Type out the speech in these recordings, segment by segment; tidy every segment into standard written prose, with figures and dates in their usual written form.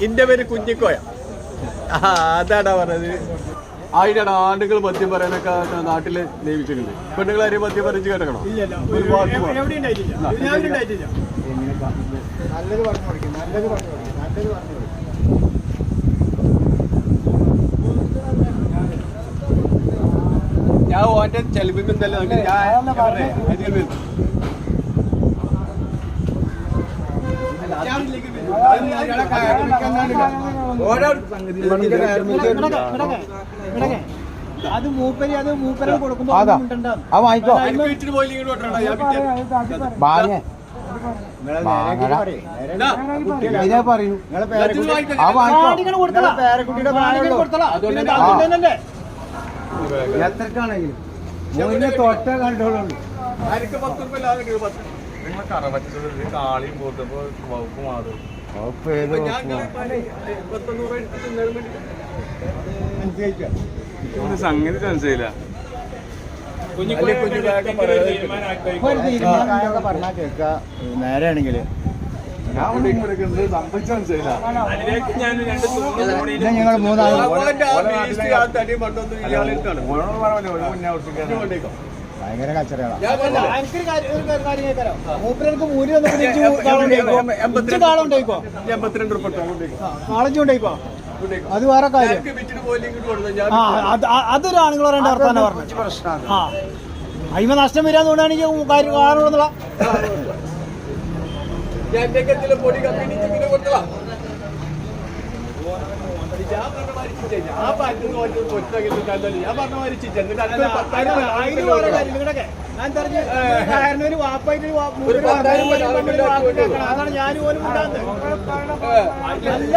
ഇന്റെ പേര് കുഞ്ഞിക്കോയ. അതാടാ പറഞ്ഞത്. ആയിട്ടാണ് ആണ്ടുകൾ മദ്യം പറയാനൊക്കെ നാട്ടില് നിയമിച്ചിട്ടുണ്ട്. പെണ്ണുങ്ങൾ ആരെയും മദ്യം പറഞ്ഞു കേട്ടണം. ഞാൻ ഓന്റെ ചെലവിൽ തന്നെ അത് മൂപ്പര് കൊടുക്കുമ്പോ എത്രക്കാണെങ്കിലും തൊട്ട കണ്ടോളൂ. കാളിയും പോട്ടപ്പോ വകുപ്പ് മാറും. സംഗതി മനസ്സിലായില്ല. പറഞ്ഞാ കേക്ക നേരെയാണെങ്കില് ഞങ്ങൾ മൂന്നാല് ഭയങ്കര കച്ചറകളാണ്. മൂപ്പർക്ക് മൂല്യം അത് വേറെ കാര്യം. അതൊരാണുങ്ങൾ പറയേണ്ട വർത്താനം പറഞ്ഞു. ആ അയിമ നഷ്ടം വരാന്ന് തോന്നുകയാണെങ്കിൽ കാരണമുള്ള അതാണ് ഞാൻ പോലും അല്ല.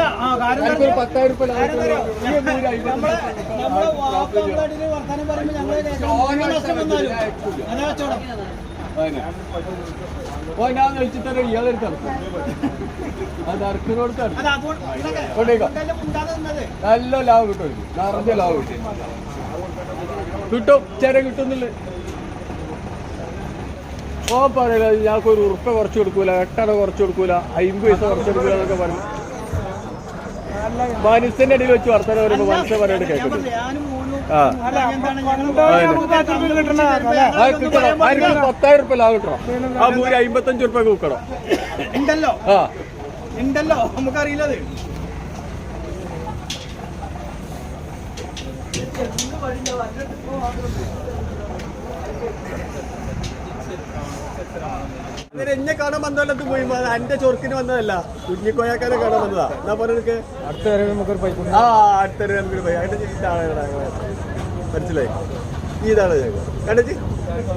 നമ്മളെ വാപ്പടി വർത്താനം പറയുമ്പോ ഞങ്ങളെ നഷ്ടം വന്നാലും അതെ കച്ചവടം നല്ല ലാഭം കിട്ടും. നിറഞ്ഞ ലാഭം കിട്ടും. ചെര കിട്ടുന്നില്ല. ഓ പറയില്ല ഞങ്ങൾക്ക് ഒരു ഉറുപ്പ കുറച്ച് കൊടുക്കൂല, 8 അണ കുറച്ച് കൊടുക്കൂല, 50 പൈസ കുറച്ച് കൊടുക്കൂല എന്നൊക്കെ പറഞ്ഞു. മനുഷ്യന്റെ ഇടയിൽ വെച്ച് വർത്തമാനം പറയുമ്പോ മനുഷ്യൻ പറയാണ്ട് കേൾക്കുന്നു. 10,000 ഉറുപ്പ ലാഭം കിട്ടണം. ആ 55 ഉറുപ്പ കൂക്കണം. ഉണ്ടല്ലോ നമുക്കറിയില്ലത്. അങ്ങനെ എന്നെ കാണാൻ വന്നല്ലോ പോയി. എന്റെ ചൊറുക്കിന് വന്നതല്ല, കുഞ്ഞിക്കോയാക്കാരെ കാണാൻ വന്നതാ. എന്നാ പറഞ്ഞ അടുത്തൊരു നമുക്കൊരു പൈസ നമുക്കൊരു പൈസ മനസ്സിലായി. ഇതാണ് ഞങ്ങൾ കണ്ടച്ചി.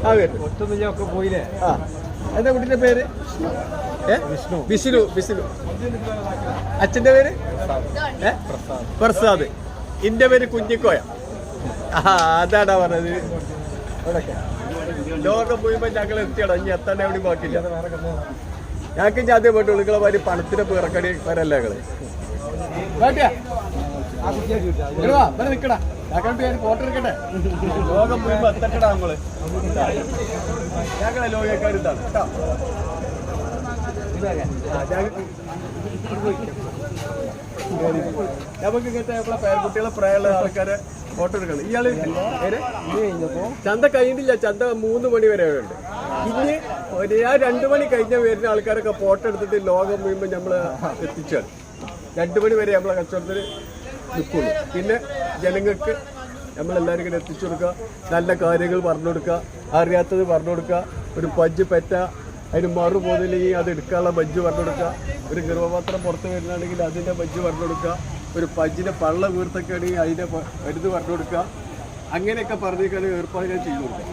ആ കേട്ടു ഒക്കെ പോയില്ലേ. ആ എന്താ കുട്ടിന്റെ പേര്? വിഷ്ണു. അച്ഛന്റെ പേര് പ്രസാദ്. ഇന്റെ പേര് കുഞ്ഞിക്കോയ. അതാടാ പറഞ്ഞത്. ലോകം പോയിപ്പോ ഞങ്ങൾ എത്തിയടാ. ഇനി എത്താൻ എവിടെ ബാക്കില്ല. ഞങ്ങൾക്ക് ഞാൻ അതേ പോയിട്ടുള്ളൂ. നിങ്ങളെ മാതിരി പണത്തിന്റെ പിറക്കടി വരല്ല ഞങ്ങള്. നിക്കടാ ഫോട്ടോ എടുക്കട്ടെ. ലോകം പോയിപ്പോ എത്തട്ടടാ നമ്മള്. ഞങ്ങളെ ലോകക്കാരിതാണ് കേട്ടോ. നമുക്ക് ഇങ്ങനത്തെ നമ്മളെ പേരക്കുട്ടികളെ പ്രായമുള്ള ആൾക്കാരെ ഫോട്ടോ എടുക്കണം. ഇയാള് ചന്ത കഴിഞ്ഞിട്ടില്ല. ചന്ത 3 മണി വരെ ഉണ്ട്. ഇനി 2 മണി കഴിഞ്ഞ വരുന്ന ആൾക്കാരൊക്കെ ഫോട്ടോ എടുത്തിട്ട് ലോകം മുഴുവൻ നമ്മള് എത്തിച്ചാണ്. 2 മണി വരെ നമ്മളെ കച്ചവടത്തിന് നിൽക്കുള്ളൂ. പിന്നെ ജനങ്ങൾക്ക് നമ്മളെല്ലാവരും ഇങ്ങനെ എത്തിച്ചു കൊടുക്കുക. നല്ല കാര്യങ്ങൾ പറഞ്ഞു കൊടുക്കുക. അറിയാത്തത് പറഞ്ഞു കൊടുക്കുക. ഒരു പജ്ജ് പെറ്റ അതിന് മറു പോകുന്നില്ലെങ്കിൽ അത് എടുക്കാനുള്ള ബജ്ജ് പറഞ്ഞു കൊടുക്കുക. ഒരു ഗർഭപാത്രം പുറത്ത് വരുന്നതാണെങ്കിൽ അതിൻ്റെ ബജ്ജ് പറഞ്ഞു കൊടുക്കുക. ഒരു പജ്ജിനെ പള്ള വീർത്തൊക്കെ ആണെങ്കിൽ അതിൻ്റെ മരുന്ന് പറഞ്ഞു കൊടുക്കുക. അങ്ങനെയൊക്കെ പറഞ്ഞേക്കാണ് ഏർപ്പാട് ഞാൻ ചെയ്തു കൊടുക്കുക.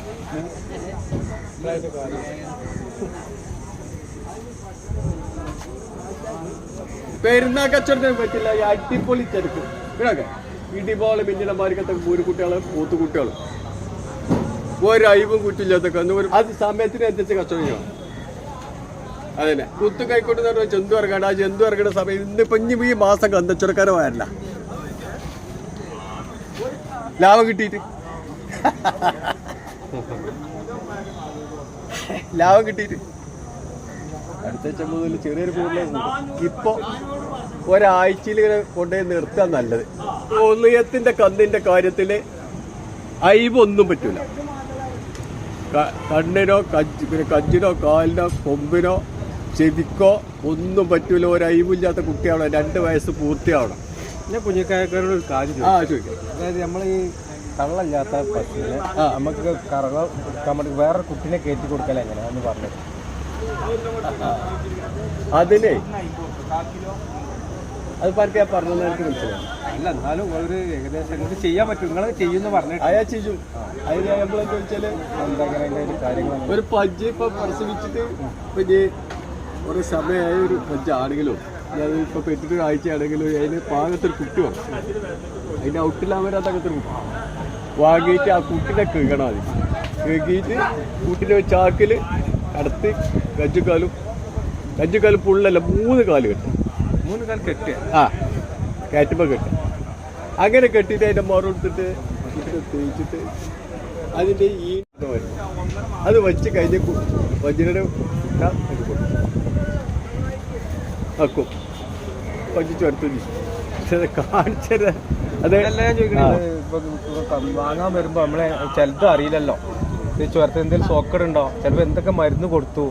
പെരുന്നാൾ കച്ചവടത്തിന് പറ്റില്ല. ഈ അടിപൊളി തിരക്ക് ഇവിടെയൊക്കെ ഇടിപോലെ മിഞ്ഞിലന്മാർക്കത്തെ പൂരുകുട്ടികളും പൂത്തുകുട്ടികളും ഒരു അയവും കുറ്റില്ലാത്തൊക്കെ അത് സമയത്തിന് അനുസരിച്ച് കച്ചവടം ചെയ്യണം. അതന്നെ കുത്തു കൈക്കോട്ട് പറഞ്ഞാൽ ജന്തു ഇറങ്ങാണ്ട്. ആ ജന്തു ഇറങ്ങുന്ന സമയം ഇന്നിപ്പം ഇനി ഈ മാസം കന്തച്ചവടക്കാരെ വരില്ല. ലാഭം കിട്ടിയിട്ട് അടുത്ത മുതൽ ചെറിയൊരു കൂടുതൽ ഇപ്പൊ ഒരാഴ്ചയിൽ ഇങ്ങനെ കൊണ്ടുപോയി നിർത്താൻ നല്ലത്. ഒളിയത്തിൻ്റെ കന്നിൻ്റെ കാര്യത്തിൽ അയവൊന്നും പറ്റില്ല. കണ്ണിനോ പിന്നെ കഞ്ചിനോ കാലിനോ കൊമ്പിനോ ചെവിക്കോ ഒന്നും പറ്റൂല. ഒരയവില്ലാത്ത കുട്ടിയാവണം. 2 വയസ്സ് പൂർത്തിയാവണം. ഞാൻ കുഞ്ഞിക്കായക്കാരോട് ഒരു കാര്യം ചോദിക്കാം. അതായത് നമ്മൾ ഈ കള്ളല്ലാത്ത പശുവിന് നമുക്ക് കറവ കൊടുക്കാൻ വേണ്ടി വേറെ കുട്ടീനെ കയറ്റി കൊടുക്കൽ എങ്ങനെയാന്ന് പറഞ്ഞത്. അതിനെ അത് പറഞ്ഞ ഞാൻ പറഞ്ഞത് എനിക്ക് മനസ്സിലായി. അല്ല എന്നാലും ഒരു ഏകദേശം നിങ്ങൾക്ക് ചെയ്യാൻ പറ്റും. നിങ്ങൾ ചെയ്യുമെന്ന് പറഞ്ഞിട്ട് അയാൾ ചെയ്യും. അതിന് നമ്മളെന്താ വെച്ചാൽ എന്താ അതിൻ്റെ കാര്യങ്ങൾ ഒരു പജ്ജ് ഇപ്പം പ്രസവിച്ചിട്ട് പിന്നെ ഒരു സമയമായ ഒരു പജ്ജാണെങ്കിലും അത് ഇപ്പോൾ പെറ്റിട്ട് ആഴ്ചയാണെങ്കിലും അതിന് പാകത്തൊരു കുട്ടി വേണം. അതിൻ്റെ ഔട്ടിലാവുമ്പോൾ അതകത്തൊരു കുട്ടി വാങ്ങിയിട്ട് ആ കുട്ടിനെ കിഴണം. അത് കിഴിയിട്ട് കുട്ടിനെ ചാക്കിൽ കടത്തി കഞ്ചുകാലും പുള്ളല്ല 3 കാല് കെട്ടും. 3 കാൽ കെട്ടുക. കയറ്റുമ്പോൾ കെട്ടും. അങ്ങനെ കെട്ടിയിട്ട് അതിൻ്റെ മുറെടുത്തിട്ട് കുട്ടിനെ തേച്ചിട്ട് അതിൻ്റെ ഈ വരും. അത് വെച്ച് കഴിഞ്ഞ് വജ്രയുടെ ആക്കും പഞ്ച് ചേർത്ത് കാണിച്ചത്. അത് ഞാൻ ചോദിക്കുന്നത് ഇപ്പം വാങ്ങാൻ വരുമ്പോൾ നമ്മളെ ചിലത് അറിയില്ലല്ലോ. ഇത് ചേർത്ത് എന്തെങ്കിലും സോക്കഡ് ഉണ്ടോ, ചിലപ്പോൾ എന്തൊക്കെ മരുന്ന് കൊടുത്തു.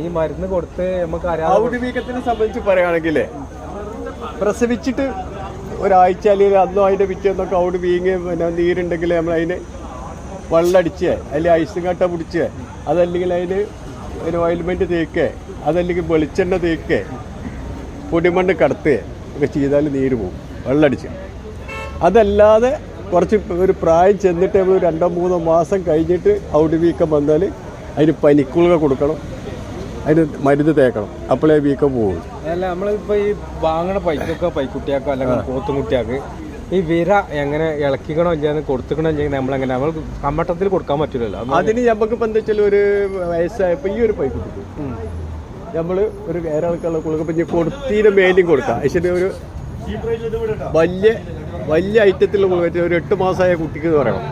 ഈ മരുന്ന് കൊടുത്ത് നമുക്ക് ഔട്ട് വീക്കത്തിനെ സംബന്ധിച്ച് പറയുകയാണെങ്കിൽ പ്രസവിച്ചിട്ട് ഒരാഴ്ച അല്ലെങ്കിൽ അന്നോ അതിൻ്റെ പിറ്റേന്നൊക്കെ ഔട്ട് വീങ്ങി പിന്നെ നീരുണ്ടെങ്കിൽ നമ്മൾ അതിന് വെള്ളമടിച്ച് അല്ലെങ്കിൽ ഐസും കട്ട പിടിച്ച് അതല്ലെങ്കിൽ അതിന് ഒരു ഓയിൽമെൻറ്റ് തേക്കുക, അതല്ലെങ്കിൽ വെളിച്ചെണ്ണ തേക്കുക, പൊടിമണ്ണ് കടത്തുക ഒക്കെ ചെയ്താൽ നീര് പോകും വെള്ളമടിച്ച്. അതല്ലാതെ കുറച്ച് ഒരു പ്രായം ചെന്നിട്ട് നമ്മൾ 2-3 മാസം കഴിഞ്ഞിട്ട് ഔട്ട് വീക്കം വന്നാൽ അതിന് പനിക്കുളുക കൊടുക്കണം, അതിന് മരുന്ന് തേക്കണം. അപ്പോഴേ വീക്കം പോകും. അല്ല നമ്മളിപ്പോൾ ഈ വാങ്ങണ പൈക്കുട്ടിയാക്കോ അല്ലെങ്കിൽ പോത്തുംകുട്ടിയാക്ക് ഈ വിര എങ്ങനെ ഇളക്കിക്കണോ ഇല്ലാന്ന് കൊടുത്തിക്കണോ ഇല്ലെങ്കിൽ നമ്മളെങ്ങനെ നമ്മൾ കമ്മട്ടത്തിൽ കൊടുക്കാൻ പറ്റില്ലല്ലോ. അതിന് നമുക്കിപ്പോൾ എന്താ വെച്ചാൽ ഒരു വയസ്സായപ്പോൾ ഈ ഒരു പൈക്കുട്ടി നമ്മൾ ഒരു ഏരാൾക്കുള്ള കുളുക പിന്നെ കൊടുത്തീൻ്റെ മേലും കൊടുക്കാം. പക്ഷേ ഒരു വലിയ ഐറ്റത്തിലുള്ള കുളുക ഒരു 8 മാസമായ കുട്ടിക്ക് എന്ന് പറയണം.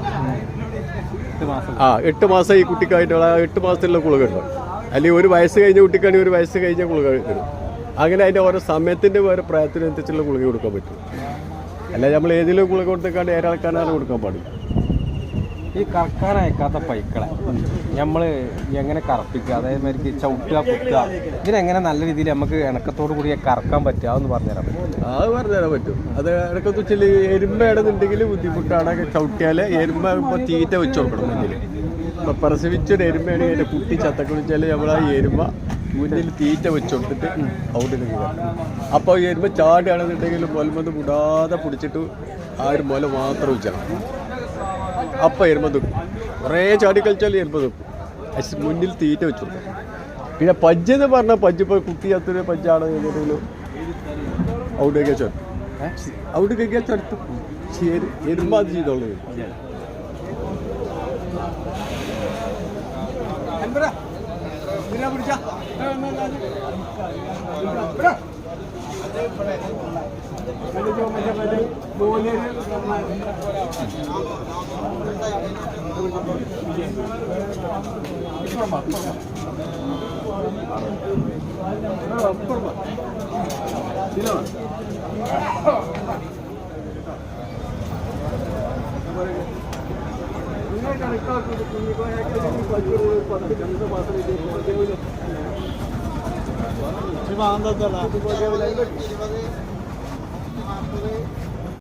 8 മാസം ഈ കുട്ടിക്കായിട്ടുള്ള 8 മാസത്തിലുള്ള കുളുക ഉണ്ടാവും. അല്ലെങ്കിൽ ഒരു വയസ്സ് കഴിഞ്ഞ കുട്ടിക്കാണെങ്കിൽ ഒരു വയസ്സ് കഴിഞ്ഞ കുളുക തരും. അങ്ങനെ അതിൻ്റെ ഓരോ സമയത്തിൻ്റെ ഓരോ പ്രായത്തിനനുസരിച്ചുള്ള കുളുക കൊടുക്കാൻ പറ്റും. അല്ല നമ്മൾ ഏതെങ്കിലും കുളുക കൊടുത്തേക്കാണ്ട് ഏരാൾക്കാനാണ് കൊടുക്കാൻ പാടില്ല. ഈ കറക്കാൻ അയക്കാത്ത പൈക്കളെ നമ്മൾ എങ്ങനെ കറപ്പിക്കുക, അതേമാതിരി ചവിട്ടുക കുത്തുക, ഇതിനെങ്ങനെ നല്ല രീതിയിൽ നമുക്ക് ഇണക്കത്തോടു കൂടി കറക്കാൻ പറ്റുക എന്ന് പറഞ്ഞുതരാൻ പറ്റും. അത് പറഞ്ഞുതരാൻ പറ്റും. അത് ഇടയ്ക്കെന്ന് വെച്ചാൽ എരുമയാണെന്നുണ്ടെങ്കിൽ ബുദ്ധിമുട്ടാണ്. ചവിട്ടിയാൽ എരുമ ഇപ്പോൾ തീറ്റ വെച്ച് കൊടുക്കണം മുന്നിൽ. ഇപ്പോൾ പ്രസവിച്ചൊരു എരുമയാണെങ്കിൽ അതിൻ്റെ കുട്ടി ചത്തൊക്കെ വെച്ചാൽ നമ്മൾ ആ എരുമ മുന്നിൽ തീറ്റ വെച്ച് കൊടുത്തിട്ട് ഔട്ടിൽ കയറാം. അപ്പോൾ ഈ എരുമ ചാടുകയാണെന്നുണ്ടെങ്കിൽ മുലമൊന്ന് വിടാതെ പിടിച്ചിട്ട് ആ ഒരു മുല മാത്രം വെച്ചാൽ അപ്പം എരുമ തുക്കും. കുറേ ചാടി കളിച്ചാൽ എരുമ തുക്കും. മുന്നിൽ തീറ്റ വെച്ച് കൊടുക്കും. പിന്നെ പജ്ജ് എന്ന് പറഞ്ഞാൽ പജ്ജ് ഇപ്പോൾ കുട്ടി ചത്തൊരു പജ്ജാണ് എന്നുണ്ടെങ്കിലും ഔട്ട് കഴിക്കാൻ ചേർത്തും ഔട്ട് കഴിക്കാൻ ചേർത്തും ശരി എരുമ അത് ചെയ്തോളൂ. കണക്കാക്കി